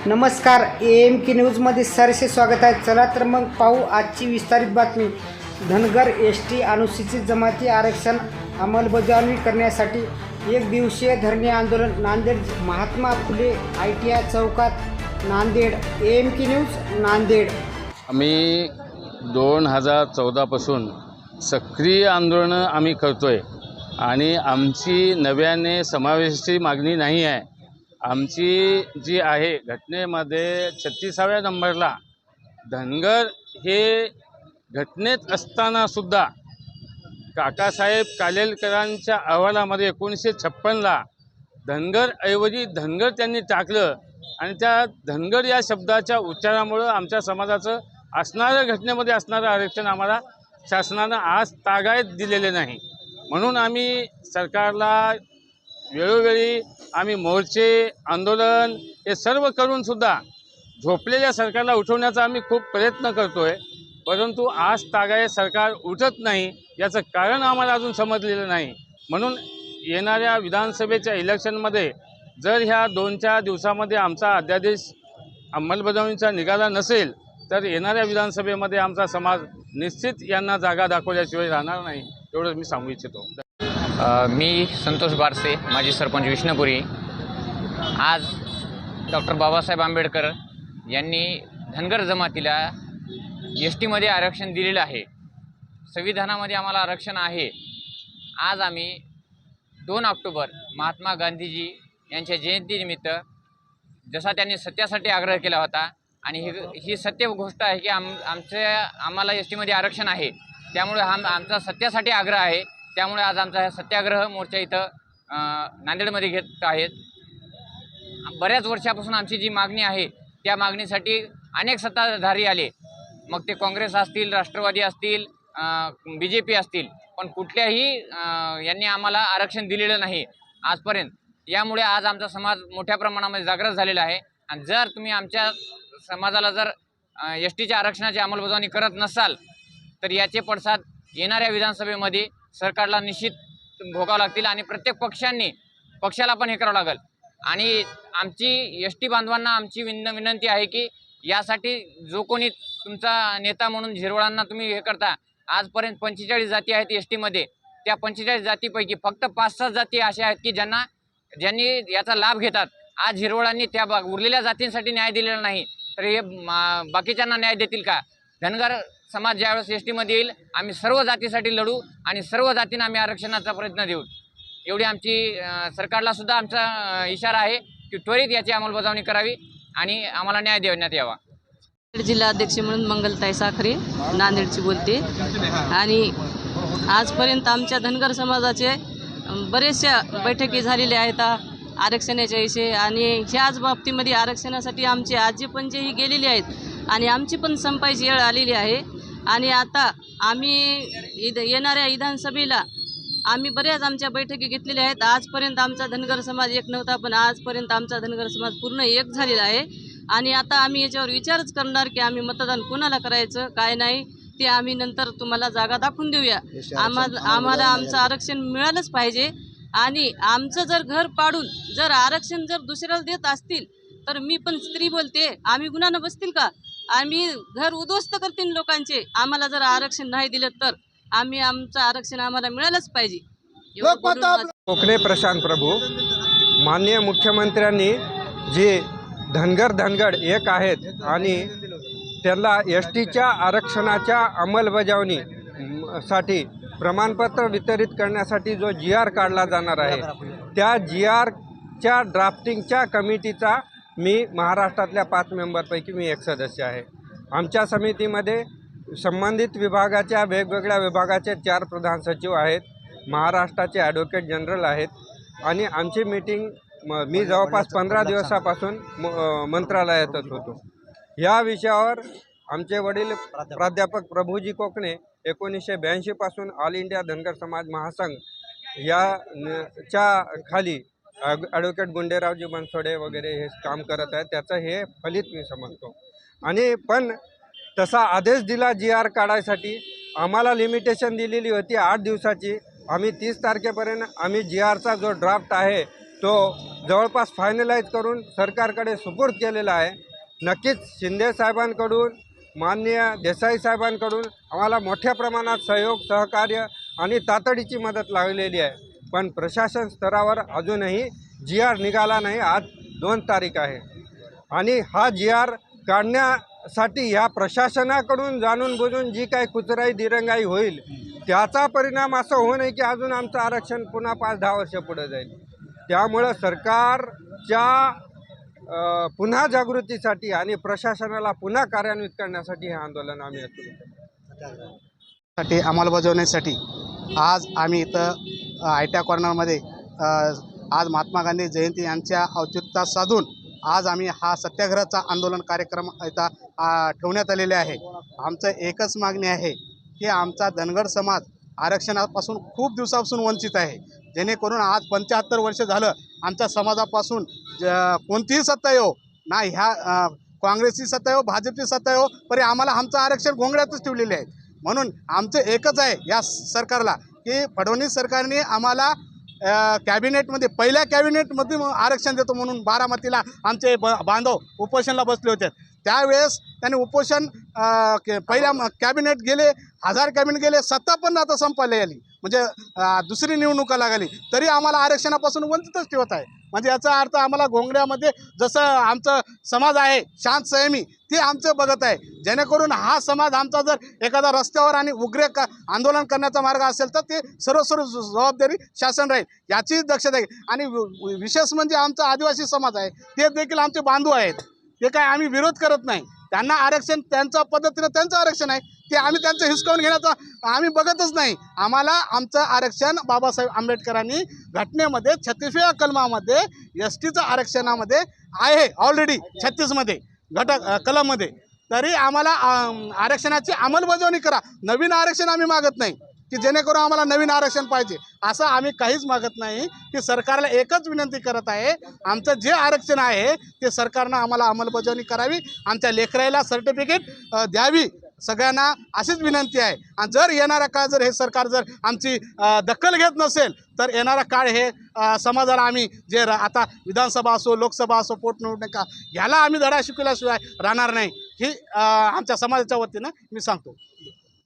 नमस्कार, AMK न्यूजमध्ये सरसे स्वागत आहे. चला तर मग पाहू आजची विस्तारित बातमी. धनगर ST अनुसूचित जमाती आरक्षण अंमलबजावणी करण्यासाठी एक दिवसीय धरणे आंदोलन नांदेड महात्मा फुले ITI चौकात नांदेड. AMK news Nanded. आम्ही 2014 पासून सक्रिय आंदोलनं आम्ही करतोय आणि आमची नव्याने समावेशाची मागणी नाही आहे. आमची जी आहे घटनेमध्ये 36व्या नंबरला धनगर हे घटनेत असतानासुद्धा काकासाहेब कालेलकरांच्या अहवालामध्ये 1956ला धनगरऐवजी धनगर त्यांनी टाकलं आणि त्या धनगर या शब्दाच्या उच्चारामुळं आमच्या समाजाचं असणारं घटनेमध्ये असणारं आरक्षण आम्हाला शासनानं आज तागायत दिलेले नाही. म्हणून आम्ही सरकारला वेळोवेळी आम्ही मोर्चे आंदोलन हे सर्व करूनसुद्धा झोपलेल्या सरकारला उठवण्याचा आम्ही खूप प्रयत्न करतो आहे, परंतु आज तागायत सरकार उठत नाही. याचं कारण आम्हाला अजून समजलेलं नाही. म्हणून येणाऱ्या विधानसभेच्या इलेक्शनमध्ये जर ह्या 2-4 दिवसामध्ये आमचा अध्यादेश अंमलबजावणीचा निघाला नसेल तर येणाऱ्या विधानसभेमध्ये आमचा समाज निश्चित यांना जागा दाखवल्याशिवाय राहणार नाही, एवढंच मी सांगू इच्छितो. मी संतोष बारसे, माजी सरपंच विष्णुपुरी. आज डॉक्टर बाबासाहेब आंबेडकर यांनी धनगर जमातीला STमध्ये आरक्षण दिलेलं आहे. संविधानामध्ये आम्हाला आरक्षण आहे. आज आम्ही 2 ऑक्टोबर महात्मा गांधीजी यांच्या जयंतीनिमित्त जसा त्यांनी सत्यासाठी आग्रह केला होता आणि ही सत्य गोष्ट आहे की आम्हाला STमध्ये आरक्षण आहे, त्यामुळे आमचा सत्यासाठी आग्रह आहे. त्यामुळे आज आमचा सत्याग्रह मोर्चा इथं नांदेडमध्ये घेत आहेत. बऱ्याच वर्षापासून आमची जी मागणी आहे त्या मागणीसाठी अनेक सत्ताधारी आले, मग ते काँग्रेस असतील, राष्ट्रवादी असतील, BJP असतील, पण कुठल्याही यांनी आम्हाला आरक्षण दिलेलं नाही आजपर्यंत. यामुळे आज आमचा समाज मोठ्या प्रमाणामध्ये जागृत झालेला आहे. आणि जर तुम्ही आमच्या समाजाला जर STच्या आरक्षणाची अंमलबजावणी करत नसाल तर याचे पडसाद येणाऱ्या विधानसभेमध्ये सरकारला निश्चित भोगावं लागतील आणि प्रत्येक पक्षाला पण हे करावं लागेल. आणि आमची ST बांधवांना आमची विनंती आहे की यासाठी जो कोणी तुमचा नेता म्हणून झिरवळांना तुम्ही हे करता, आजपर्यंत 45 जाती आहेत STमध्ये. त्या 45 जातीपैकी फक्त 5-6 जाती अशा आहेत की ज्यांनी याचा लाभ घेतात. आज झिरवळांनी त्या उरलेल्या जातींसाठी न्याय दिलेला नाही तर हे बाकीच्यांना न्याय देतील का? धनगर समाज ज्यावेळेस STमध्ये येईल आम्ही सर्व जातीसाठी लढू आणि सर्व जातींना आम्ही आरक्षणाचा प्रयत्न देऊ. एवढी आमची सरकारला सुद्धा आमचा इशारा आहे की त्वरित याची अंमलबजावणी करावी आणि आम्हाला न्याय देण्यात यावा. जिल्हा अध्यक्ष म्हणून मंगलताई साखरे नांदेडची बोलते. आणि आजपर्यंत आमच्या धनगर समाजाचे बरेचशा बैठकी झालेल्या आहेत आरक्षणाच्या विषयी. आणि ह्याच बाबतीमध्ये आरक्षणासाठी आमचे आजी पण जेही गेलेले आहेत आणि आमची पण संपायची वेळ आलेली आहे. आणि आता आम्ही येणाऱ्या विधानसभेला आम्ही बऱ्याच आमच्या बैठकी घेतलेल्या आहेत. आजपर्यंत आमचा धनगर समाज एक नव्हता, पण आजपर्यंत आमचा धनगर समाज पूर्ण एक झालेला आहे. आणि आता आम्ही याच्यावर विचारच करणार की आम्ही मतदान कोणाला करायचं काय नाही ते आम्ही नंतर तुम्हाला जागा दाखवून देऊया. आम्हाला आमचं आरक्षण मिळालंच पाहिजे. आणि आमचं जर घर पाडून जर आरक्षण जर दुसऱ्याला देत असतील तर मी पण स्त्री बोलते, आम्ही गुन्ह्यानं बसतील का? आम्ही घर उद्ध्वस्त करतील लोकांचे. आम्हाला जर आरक्षण नाही दिलं तर आमचं आरक्षण आम्हाला मिळालंच पाहिजे. कोकणे प्रशांत प्रभू. माननीय मुख्यमंत्र्यांनी जे धनगर एक आहेत आणि त्यांना STच्या आरक्षणाच्या अंमलबजावणीसाठी प्रमाणपत्र वितरित करण्यासाठी जो GR काढला जाणार आहे त्या GRच्या ड्राफ्टिंगच्या कमिटीचा मी महाराष्ट्रातल्या 5 मेंबरपैकी मी एक सदस्य आहे. आमच्या समितीमध्ये संबंधित विभागाच्या वेगवेगळ्या विभागाचे 4 प्रधान सचिव आहेत, महाराष्ट्राचे ॲडव्होकेट जनरल आहेत. आणि आमची मीटिंग मी जवळपास 15 दिवसापासून मंत्रालयातच होतो. या विषयावर आमचे वडील प्राध्यापक प्रभूजी कोकणे 1982 पासून ऑल इंडिया धनगर समाज महासंघ च्या खाली ॲडव्होकेट गुंडेरावजी बनसोडे वगैरे हे काम करत आहेत. त्याचं हे फलित मी समजतो. आणि पण तसा आदेश दिला GR काढायसाठी. आम्हाला लिमिटेशन दिलेली होती 8 दिवसाची. आम्ही 30 तारखेपर्यंत आम्ही GRचा जो ड्राफ्ट आहे तो जवळपास फायनलाईज करून सरकारकडे सुपूर्द केलेला आहे. नक्कीच शिंदे साहेबांकडून, माननीय देसाई साहेबांकडून आम्हाला मोठ्या प्रमाणात सहयोग, सहकार्य आणि तातडीची मदत लागलेली आहे. पण प्रशासन स्तरावर अजूनही GR निघाला नाही. आज 2 तारीख आहे आणि हा GR काढण्यासाठी ह्या प्रशासनाकडून जाणून बुजून जी काही कुचराई दिरंगाई होईल त्याचा परिणाम असं होऊ नये की अजून आमचं आरक्षण पुन्हा 5-10 वर्ष पुढे जाईल. त्यामुळं सरकारच्या पुन्हा जागृतीसाठी आणि प्रशासनाला पुन्हा कार्यान्वित करण्यासाठी हे आंदोलन आम्ही सुरू केलं. साठी अंमलबजावणीसाठी आज आम्ही इथं आयट्या कॉर्नरमध्ये आज महात्मा गांधी जयंती यांच्या औचित्यात साधून आज आम्ही हा सत्याग्रहाचा आंदोलन कार्यक्रम इथं ठेवण्यात आलेले आहे. आमचं एकच मागणी आहे की आमचा धनगर समाज आरक्षणापासून खूप दिवसापासून वंचित आहे. जेणेकरून आज 75 वर्ष झालं आमच्या समाजापासून कोणतीही सत्ता येऊ ना, ह्या काँग्रेसची सत्ता येऊ, भाजपची सत्ता येऊ, तरी आम्हाला आमचं आरक्षण घोंगड्यातच ठेवलेले आहे. म्हणून आमचं एकच आहे या सरकारला की फडणवीस सरकारने आम्हाला कॅबिनेटमध्ये पहिल्या कॅबिनेटमध्ये आरक्षण देतो म्हणून बारामतीला आमचे बांधव उपोषणला बसले होते. त्यावेळेस त्यांनी उपोषण पहिल्या कॅबिनेट गेले, 1000 कॅबिनेट गेले, सत्ता पण आता संपायला आली, म्हणजे दुसरी निवडणुका लागली तरी आम्हाला आरक्षणापासून वंचितच ठेवत आहे. म्हणजे याचा अर्थ आम्हाला घोंगड्यामध्ये जसं आमचं समाज आहे शांत संयमी ते आमचं बघत आहे. जेणेकरून हा समाज आमचा जर एखादा रस्त्यावर आणि उग्र आंदोलन करण्याचा मार्ग असेल तर ते सर्व जबाबदारी शासन राहील याची दक्षता आहे. आणि विशेष म्हणजे आमचा आदिवासी समाज आहे ते देखील आमचे बांधव आहेत. ते काय आम्ही विरोध करत नाही, त्यांना आरक्षण त्यांच्या पद्धतीनं त्यांचं आरक्षण आहे ते आम्ही त्यांचं हिसकावून घेण्याचा आम्ही बघतच नाही. आम्हाला आमचं आरक्षण बाबासाहेब आंबेडकरांनी घटनेमध्ये 36व्या कलमामध्ये STचं आरक्षणामध्ये आहे ऑलरेडी 36मध्ये कलममध्ये. तरी आम्हाला आरक्षणाची अंमलबजावणी करा. नवीन आरक्षण आम्ही मागत नाही की जेणेकरून आम्हाला नवीन आरक्षण पाहिजे असं आम्ही काहीच मागत नाही. की सरकारला एकच विनंती करत आहे, आमचं जे आरक्षण आहे ते सरकारनं आम्हाला अंमलबजावणी करावी, आमच्या लेकराला सर्टिफिकेट द्यावी, सगळ्यांना अशीच विनंती आहे. आणि जर येणारा काळ जर हे सरकार जर आमची दखल घेत नसेल तर येणारा काळ हे समाजाला आम्ही जे आता विधानसभा असो, लोकसभा असो, पोटनिवडणुका ह्याला आम्ही धडा शिकवल्याशिवाय राहणार नाही ही आमच्या समाजाच्या वतीनं मी सांगतो.